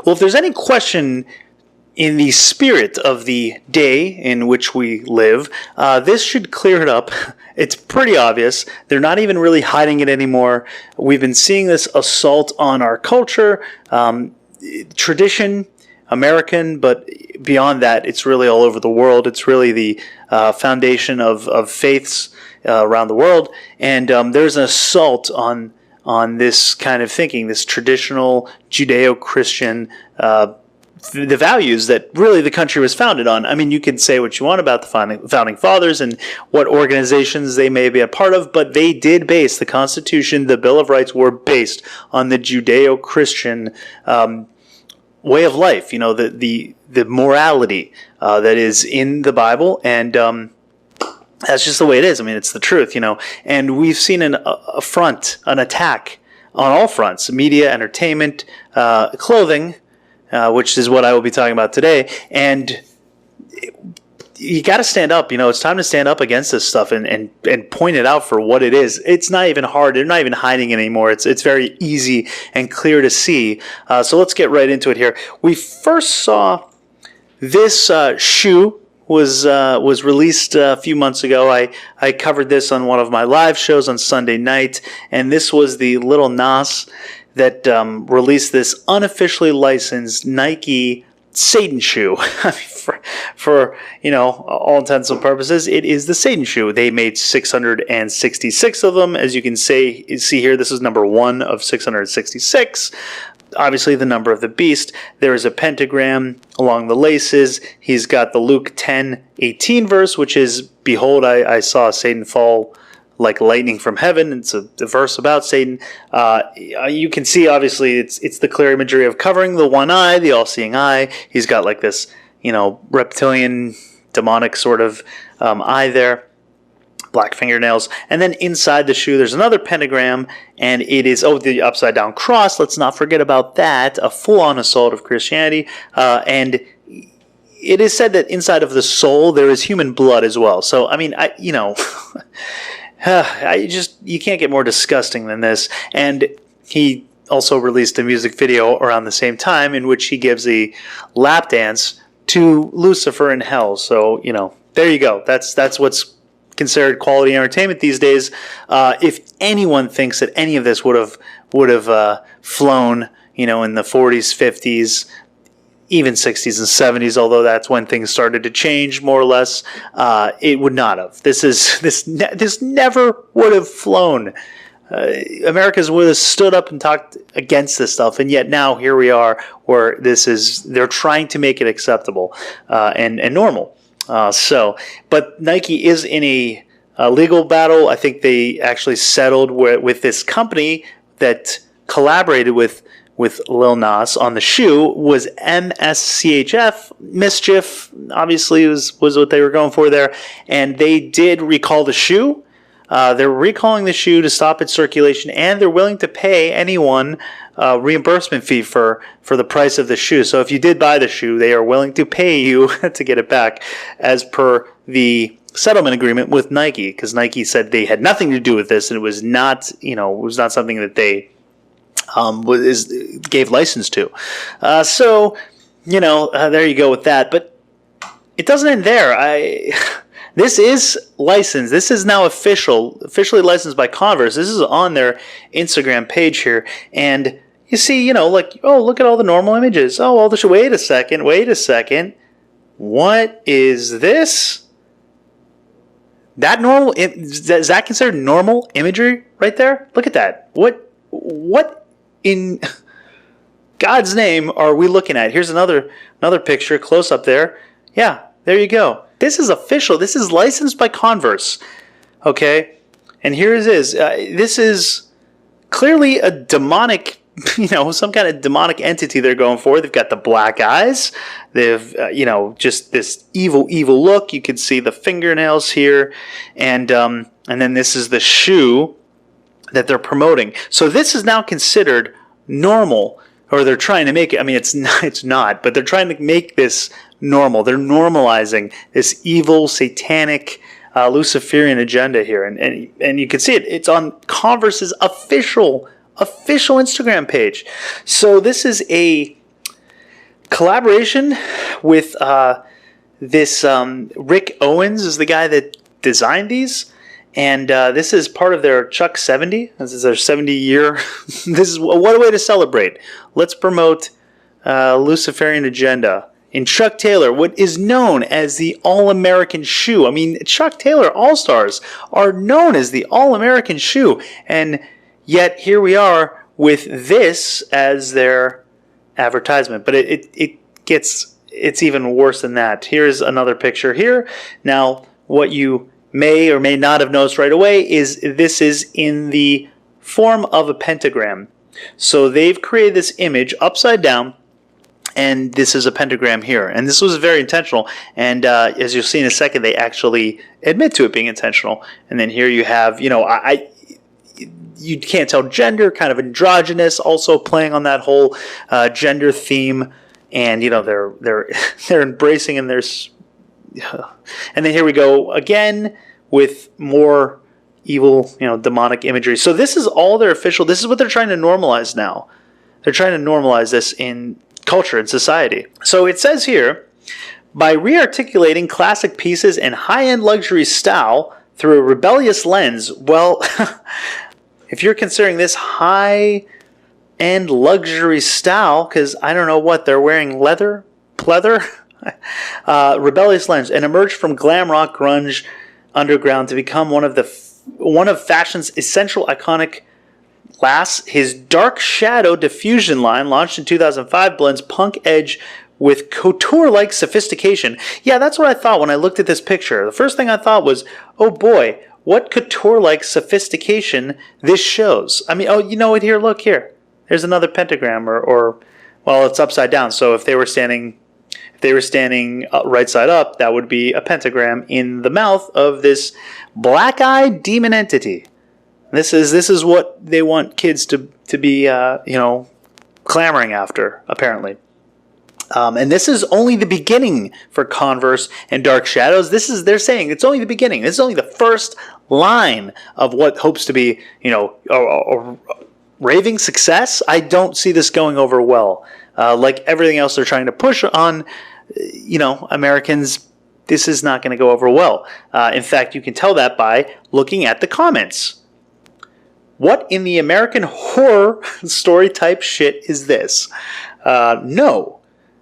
Well, if there's any question in the spirit of the day in which we live, this should clear it up. It's pretty obvious. They're not even really hiding it anymore. We've been seeing this assault on our culture, tradition, American, but beyond that, it's really all over the world. It's really the foundation of faiths around the world. And there's an assault on this kind of thinking, this traditional Judeo-Christian the values that really the country was founded on. I mean, you can say what you want about the founding fathers and what organizations they may be a part of, but they did base the Constitution, the Bill of Rights were based on the Judeo-Christian way of life. You know, the morality that is in the Bible, and that's just the way it is. I mean, it's the truth, you know. And we've seen an attack on all fronts: media, entertainment, clothing. Which is what I will be talking about today. And you got to stand up. You know, it's time to stand up against this stuff and point it out for what it is. It's not even hard. They're not even hiding it anymore. It's very easy and clear to see. So let's get right into it here. We first saw this shoe was released a few months ago. I covered this on one of my live shows on Sunday night, and this was the Lil Nas that released this unofficially licensed Nike Satan shoe. I mean, for you know, all intents and purposes, it is the Satan shoe. They made 666 of them. As you can see here, this is number 1 of 666. Obviously, the number of the beast. There is a pentagram along the laces. He's got the Luke 10:18 verse, which is, "Behold, I saw Satan fall like lightning from heaven." It's a verse about Satan. You can see, obviously, it's the clear imagery of covering the one eye, the all-seeing eye. He's got like this, you know, reptilian, demonic sort of eye there. Black fingernails. And then inside the shoe, there's another pentagram, and it is, the upside-down cross. Let's not forget about that. A full-on assault of Christianity. And it is said that inside of the sole, there is human blood as well. So, I mean, you know... you can't get more disgusting than this. And he also released a music video around the same time in which he gives a lap dance to Lucifer in hell. So, you know, there you go. That's what's considered quality entertainment these days. If anyone thinks that any of this would have flown, you know, in the 40s, 50s, even 60s and 70s, although that's when things started to change more or less, it would not have. This never would have flown. Americans would have stood up and talked against this stuff, and yet now here we are, where they're trying to make it acceptable and normal. But Nike is in a legal battle. I think they actually settled with this company that collaborated with Lil Nas on the shoe, was MSCHF, Mischief, obviously was what they were going for there, and they did recall the shoe. They're recalling the shoe to stop its circulation, and they're willing to pay anyone a reimbursement fee for the price of the shoe. So if you did buy the shoe, they are willing to pay you to get it back, as per the settlement agreement with Nike, because Nike said they had nothing to do with this, and it was not, you know, it was not something that they gave license to. So, you know, there you go with that. But it doesn't end there. This is licensed. This is now officially licensed by Converse. This is on their Instagram page here. And you see, you know, like, oh, look at all the normal images. Oh, all the wait a second. What is this? That normal? Is that considered normal imagery right there? Look at that. What in God's name are we looking at? Here's another picture close up there. Yeah, there you go. This is official. This is licensed by Converse. Okay, and here it is. This is clearly a demonic, you know, some kind of demonic entity they're going for. They've got the black eyes. They've, you know, just this evil look. You can see the fingernails here, and then this is the shoe that they're promoting. So this is now considered normal, or they're trying to make it. I mean, it's not, but they're trying to make this normal. They're normalizing this evil, satanic, Luciferian agenda here, and you can see it. It's on Converse's official Instagram page. So this is a Collaboration with this Rick Owens is the guy that designed these. And this is part of their Chuck 70. This is their 70-year. This is what a way to celebrate. Let's promote Luciferian agenda. In Chuck Taylor, what is known as the All-American shoe. I mean, Chuck Taylor All-Stars are known as the All-American shoe. And yet here we are with this as their advertisement. But it's even worse than that. Here's another picture here. Now, what you may or may not have noticed right away is this is in the form of a pentagram. So they've created this image upside down, and this is a pentagram here. And this was very intentional. And as you'll see in a second, they actually admit to it being intentional. And then here you have, you can't tell gender, kind of androgynous, also playing on that whole gender theme. And they're embracing, and there's, and then here we go again with more evil, demonic imagery. So this is all their official. This is what they're trying to normalize now. They're trying to normalize this in culture and society. So it says here, by re-articulating classic pieces in high-end luxury style through a rebellious lens. Well, if you're considering this high-end luxury style, because I don't know what they're wearing, leather, pleather, rebellious lens, and emerged from glam rock, grunge, underground to become one of fashion's essential iconic lasts. His dark shadow diffusion line, launched in 2005, blends punk edge with couture-like sophistication. Yeah, that's what I thought when I looked at this picture. The first thing I thought was, oh boy, what couture-like sophistication this shows. I mean, oh, you know what? Here, look here. There's another pentagram, or well, it's upside down. So if they were standing right side up, that would be a pentagram in the mouth of this black-eyed demon entity. This is what they want kids to be, clamoring after, apparently. And this is only the beginning for Converse and Dark Shadows. They're saying it's only the beginning. This is only the first line of what hopes to be, a raving success. I don't see this going over well. Like everything else they're trying to push on, Americans, this is not going to go over well. In fact, you can tell that by looking at the comments. What in the American horror story type shit is this? No.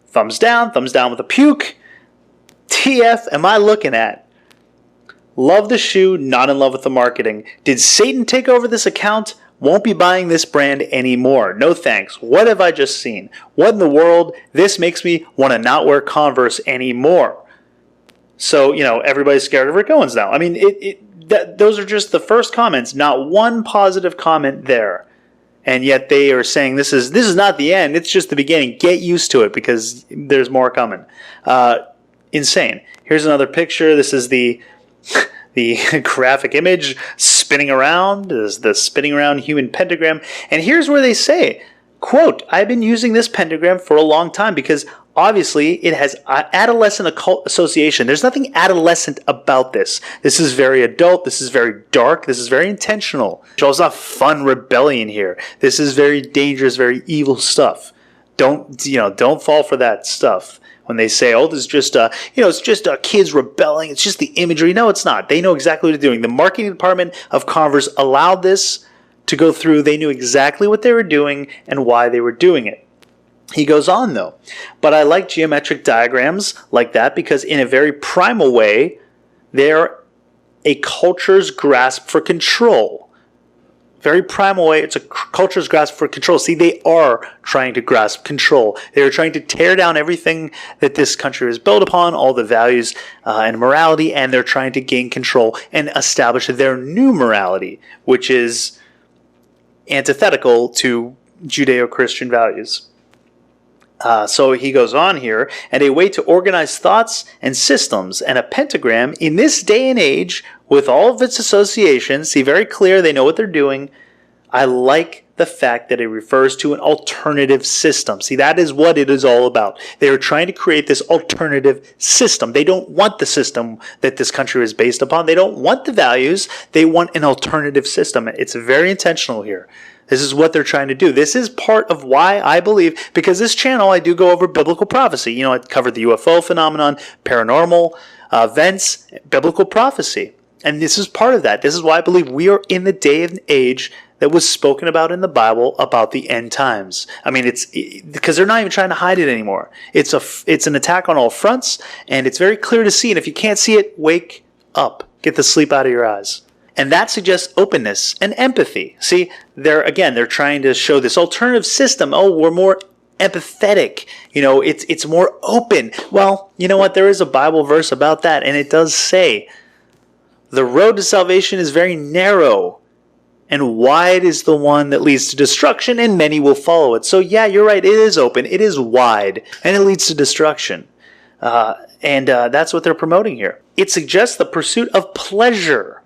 Thumbs down with a puke. TF am I looking at? Love the shoe, not in love with the marketing. Did Satan take over this account? Won't be buying this brand anymore. No thanks. What have I just seen? What in the world? This makes me want to not wear Converse anymore. So, everybody's scared of Rick Owens now. I mean, those are just the first comments. Not one positive comment there. And yet they are saying this is not the end. It's just the beginning. Get used to it because there's more coming. Insane. Here's another picture. This is the graphic image spinning around. This is the spinning around human pentagram. And here's where they say, quote, I've been using this pentagram for a long time because obviously it has adolescent occult association. There's nothing adolescent about this. This is very adult. This is very dark. This is very intentional. It's not fun rebellion here. This is very dangerous, very evil stuff. Don't fall for that stuff. When they say, oh, this is just, it's just kids rebelling. It's just the imagery. No, it's not. They know exactly what they're doing. The marketing department of Converse allowed this to go through. They knew exactly what they were doing and why they were doing it. He goes on, though. But I like geometric diagrams like that because in a very primal way, they're a culture's grasp for control. Very primal way, it's a culture's grasp for control. See, they are trying to grasp control. They are trying to tear down everything that this country is built upon, all the values and morality, and they're trying to gain control and establish their new morality, which is antithetical to Judeo-Christian values. So he goes on here, and a way to organize thoughts and systems, and a pentagram in this day and age with all of its associations, see very clear, they know what they're doing, I like the fact that it refers to an alternative system. See, that is what it is all about. They are trying to create this alternative system. They don't want the system that this country is based upon. They don't want the values. They want an alternative system. It's very intentional here. This is what they're trying to do. This is part of why I believe, because this channel, I do go over biblical prophecy. You know, I covered the UFO phenomenon, paranormal events, biblical prophecy. And this is part of that. This is why I believe we are in the day and age that was spoken about in the Bible about the end times. I mean, it's because they're not even trying to hide it anymore. It's an attack on all fronts, and it's very clear to see. And if you can't see it, wake up. Get the sleep out of your eyes. And that suggests openness and empathy. See, they're trying to show this alternative system. Oh, we're more empathetic. You know, it's more open. Well, you know what? There is a Bible verse about that, and it does say, the road to salvation is very narrow, and wide is the one that leads to destruction, and many will follow it. So yeah, you're right. It is open. It is wide, and it leads to destruction. And that's what they're promoting here. It suggests the pursuit of pleasure,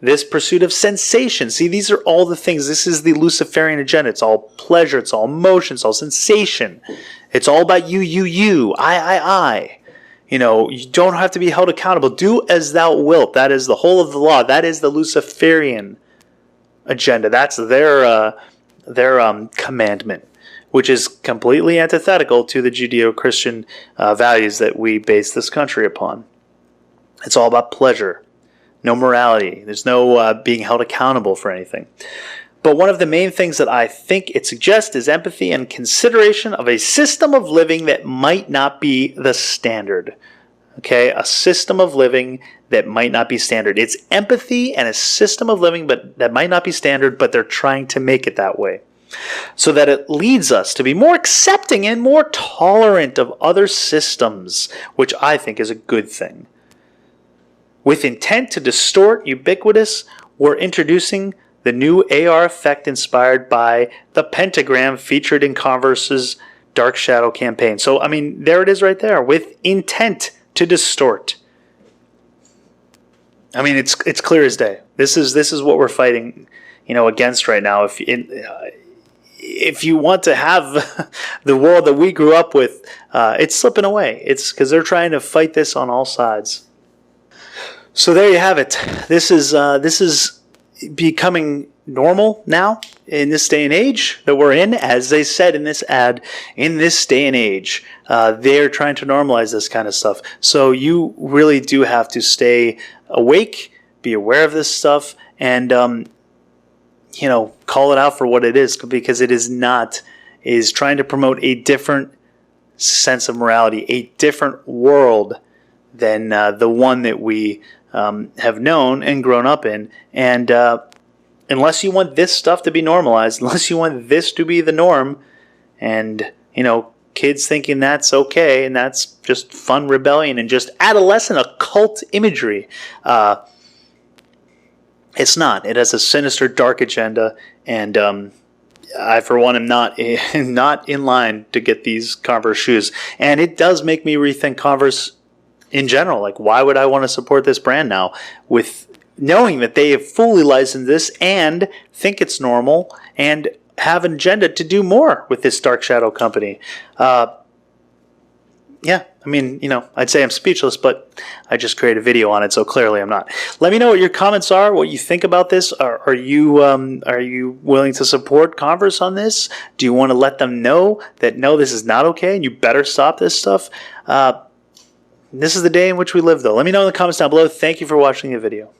this pursuit of sensation. See, these are all the things. This is the Luciferian agenda. It's all pleasure. It's all emotion. It's all sensation. It's all about you, I. You know, you don't have to be held accountable. Do as thou wilt. That is the whole of the law. That is the Luciferian agenda. That's their commandment, which is completely antithetical to the Judeo-Christian values that we base this country upon. It's all about pleasure, no morality. There's no being held accountable for anything. But one of the main things that I think it suggests is empathy and consideration of a system of living that might not be the standard. Okay, a system of living that might not be standard. It's empathy and a system of living but that might not be standard, but they're trying to make it that way, so that it leads us to be more accepting and more tolerant of other systems, which I think is a good thing. With intent to distort ubiquitous, we're introducing the new AR effect inspired by the Pentagram featured in Converse's Dark Shadow campaign. So, I mean, there it is right there. With intent to distort. I mean, it's clear as day. This is what we're fighting, against right now. If you want to have the world that we grew up with, it's slipping away. It's because they're trying to fight this on all sides. So there you have it. This is becoming normal now in this day and age that we're in. As they said in this ad, in this day and age, they're trying to normalize this kind of stuff. So you really do have to stay awake, be aware of this stuff, and call it out for what it is, because it is trying to promote a different sense of morality, a different world than the one that we have known and grown up in. And unless you want this stuff to be normalized, unless you want this to be the norm, and kids thinking that's okay and that's just fun rebellion and just adolescent occult imagery, it's not. It has a sinister, dark agenda, and I, for one, am not in line to get these Converse shoes. And it does make me rethink Converse in general. Like, why would I want to support this brand now, with knowing that they have fully licensed this and think it's normal and have an agenda to do more with this Dark Shadow company? Yeah, I mean, I'd say I'm speechless, but I just created a video on it, so clearly I'm not. Let me know what your comments are, what you think about this. Are you willing to support Converse on this? Do you want to let them know that, no, this is not okay and you better stop this stuff? This is the day in which we live, though. Let me know in the comments down below. Thank you for watching the video.